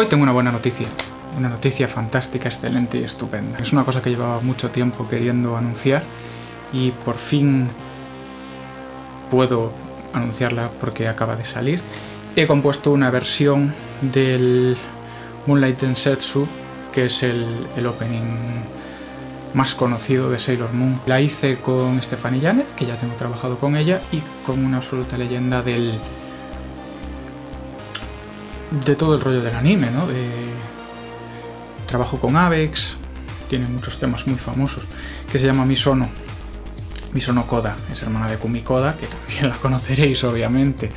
Hoy tengo una buena noticia. Una noticia fantástica, excelente y estupenda. Es una cosa que llevaba mucho tiempo queriendo anunciar y por fin puedo anunciarla porque acaba de salir. He compuesto una versión del Moonlight Densetsu, que es el opening más conocido de Sailor Moon. La hice con Stephanie Yanez, que ya tengo trabajado con ella, y con una absoluta leyenda de todo el rollo del anime, ¿no? Trabajo con Avex, tiene muchos temas muy famosos, que se llama Misono Koda, es hermana de Kumi Koda, que también la conoceréis obviamente.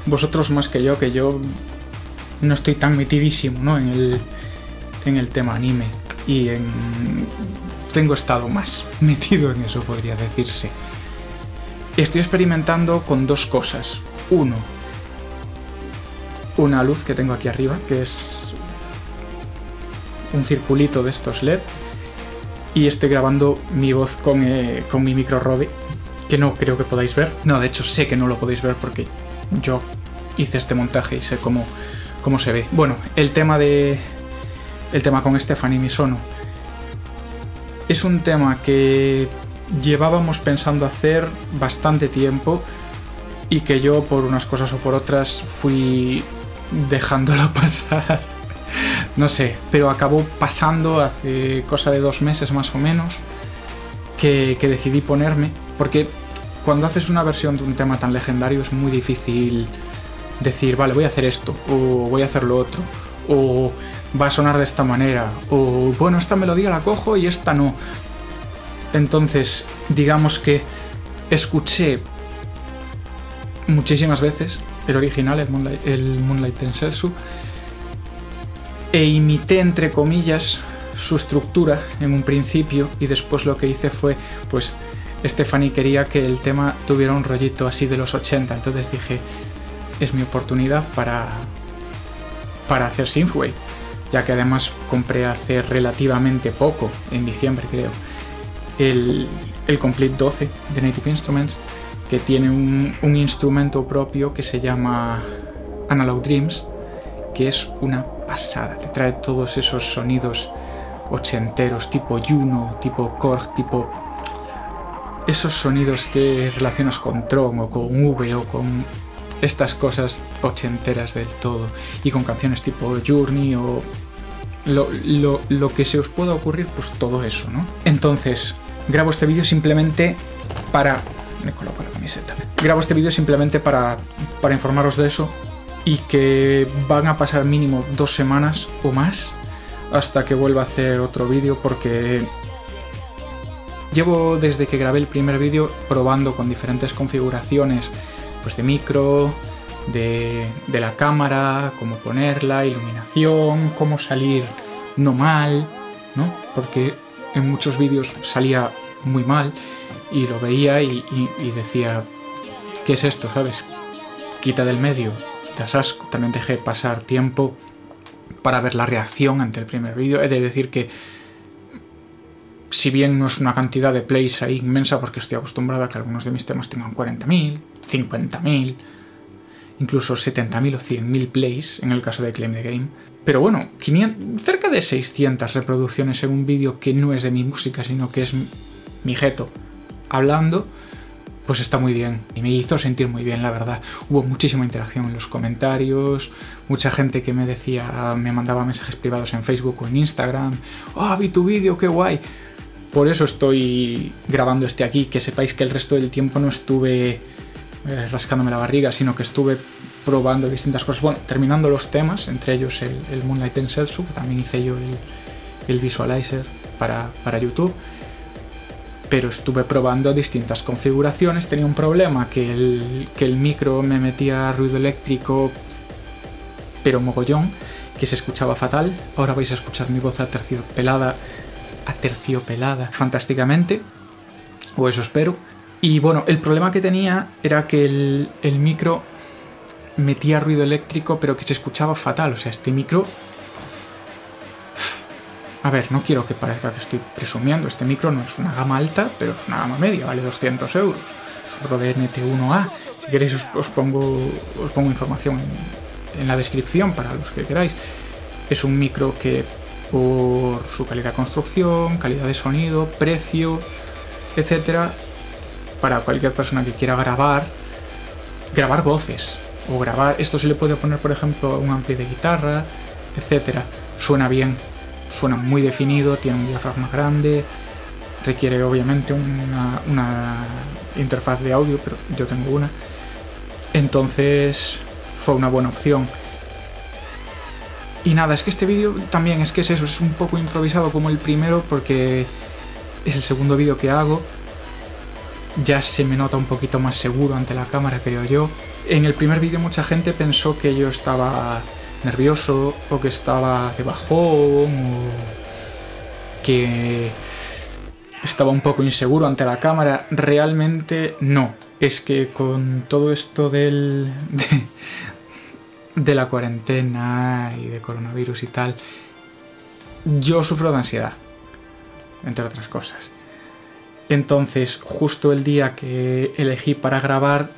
Vosotros más que yo no estoy tan metidísimo, ¿no? en el tema anime, y tengo estado más metido en eso, podría decirse. Estoy experimentando con dos cosas. Uno, una luz que tengo aquí arriba, que es un circulito de estos LED, y estoy grabando mi voz con mi micro Rode, que no creo que podáis ver. No, de hecho sé que no lo podéis ver porque yo hice este montaje y sé cómo se ve. Bueno, el tema con Stephanie Misono es un tema que llevábamos pensando hacer bastante tiempo y que yo, por unas cosas o por otras, fui dejándolo pasar. No sé, pero acabó pasando hace cosa de 2 meses más o menos que decidí ponerme, porque cuando haces una versión de un tema tan legendario es muy difícil decir, vale, voy a hacer esto, o voy a hacer lo otro, o va a sonar de esta manera, o bueno, esta melodía la cojo y esta no. Entonces, digamos que escuché muchísimas veces el original, el Moonlight Densetsu, e imité, entre comillas, su estructura en un principio, y después lo que hice fue, pues, Stephanie quería que el tema tuviera un rollito así de los 80, entonces dije, es mi oportunidad para hacer Synthwave, ya que además compré hace relativamente poco, en diciembre creo, el Complete 12 de Native Instruments, que tiene un instrumento propio que se llama Analog Dreams, que es una pasada, te trae todos esos sonidos ochenteros, tipo Juno, tipo Korg, tipo esos sonidos que relacionas con Tron o con V o con estas cosas ochenteras del todo, y con canciones tipo Journey o lo que se os pueda ocurrir, pues todo eso, ¿no? Entonces, grabo este vídeo simplemente para... me coloco la camiseta. Grabo este vídeo simplemente para informaros de eso, y que van a pasar mínimo 2 semanas o más hasta que vuelva a hacer otro vídeo, porque llevo desde que grabé el primer vídeo probando con diferentes configuraciones, pues de micro, de la cámara, cómo ponerla, iluminación, cómo salir no mal, ¿no? Porque en muchos vídeos salía muy mal y lo veía y decía, ¿qué es esto? ¿Sabes? Quita del medio, das asco. También dejé pasar tiempo para ver la reacción ante el primer vídeo. He de decir que, si bien no es una cantidad de plays ahí inmensa, porque estoy acostumbrado a que algunos de mis temas tengan 40.000, 50.000, incluso 70.000 o 100.000 plays en el caso de Claim the Game, pero bueno, cerca de 600 reproducciones en un vídeo que no es de mi música, sino que es mi jeto hablando, pues está muy bien, y me hizo sentir muy bien, la verdad. Hubo muchísima interacción en los comentarios, mucha gente que me decía, me mandaba mensajes privados en Facebook o en Instagram, ¡oh, vi tu vídeo, qué guay! Por eso estoy grabando este aquí, que sepáis que el resto del tiempo no estuve rascándome la barriga, sino que estuve probando distintas cosas, bueno, terminando los temas, entre ellos el Moonlight Densetsu, que también hice yo el visualizer para YouTube, pero estuve probando distintas configuraciones. Tenía un problema, que el micro me metía ruido eléctrico, pero mogollón, que se escuchaba fatal. Ahora vais a escuchar mi voz aterciopelada fantásticamente, o eso espero. Y bueno, el problema que tenía era que el micro metía ruido eléctrico, pero que se escuchaba fatal. O sea, este micro... A ver, no quiero que parezca que estoy presumiendo, este micro no es una gama alta, pero es una gama media, vale 200 euros. Es otro de NT1A. Si queréis os pongo información en la descripción para los que queráis. Es un micro que por su calidad de construcción, calidad de sonido, precio, etcétera, para cualquier persona que quiera grabar voces o grabar, esto se le puede poner por ejemplo a un ampli de guitarra, etcétera. Suena bien, suena muy definido, tiene un diafragma grande, requiere obviamente una interfaz de audio, pero yo tengo una, entonces fue una buena opción. Y nada, es que este vídeo también es eso, es un poco improvisado como el primero porque es el segundo vídeo que hago. Ya se me nota un poquito más seguro ante la cámara, creo yo. En el primer vídeo mucha gente pensó que yo estaba nervioso o que estaba de bajón o que estaba un poco inseguro ante la cámara. Realmente no. Es que con todo esto de la cuarentena y de coronavirus y tal, yo sufro de ansiedad, entre otras cosas. Entonces, justo el día que elegí para grabar,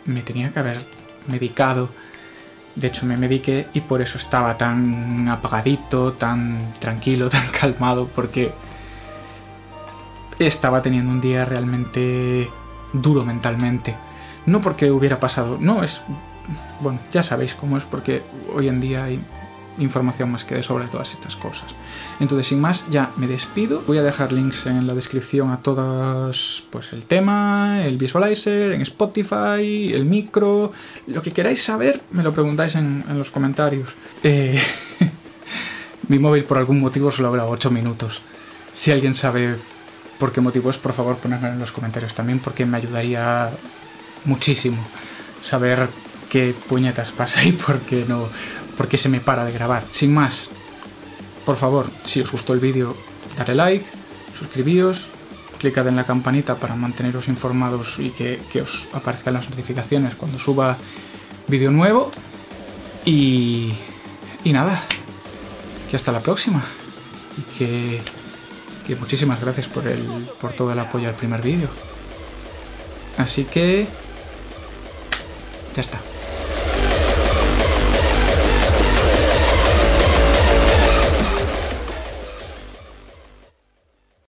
me tenía que haber medicado. De hecho, me mediqué y por eso estaba tan apagadito, tan tranquilo, tan calmado, porque estaba teniendo un día realmente duro mentalmente. No porque hubiera pasado, no, es... Bueno, ya sabéis cómo es, porque hoy en día hay información más que de sobra de todas estas cosas. Entonces, sin más, ya me despido. Voy a dejar links en la descripción a todos, pues el tema, el visualizer, en Spotify, el micro, lo que queráis saber, me lo preguntáis en los comentarios. Mi móvil por algún motivo solo graba 8 minutos. Si alguien sabe por qué motivo es, por favor, ponedmelo en los comentarios también, porque me ayudaría muchísimo saber qué puñetas pasa y por qué se me para de grabar. Sin más, por favor, si os gustó el vídeo, darle like, suscribíos, clicad en la campanita para manteneros informados y que os aparezcan las notificaciones cuando suba vídeo nuevo. Y nada, que hasta la próxima. Y que muchísimas gracias por todo el apoyo al primer vídeo. Así que... ya está.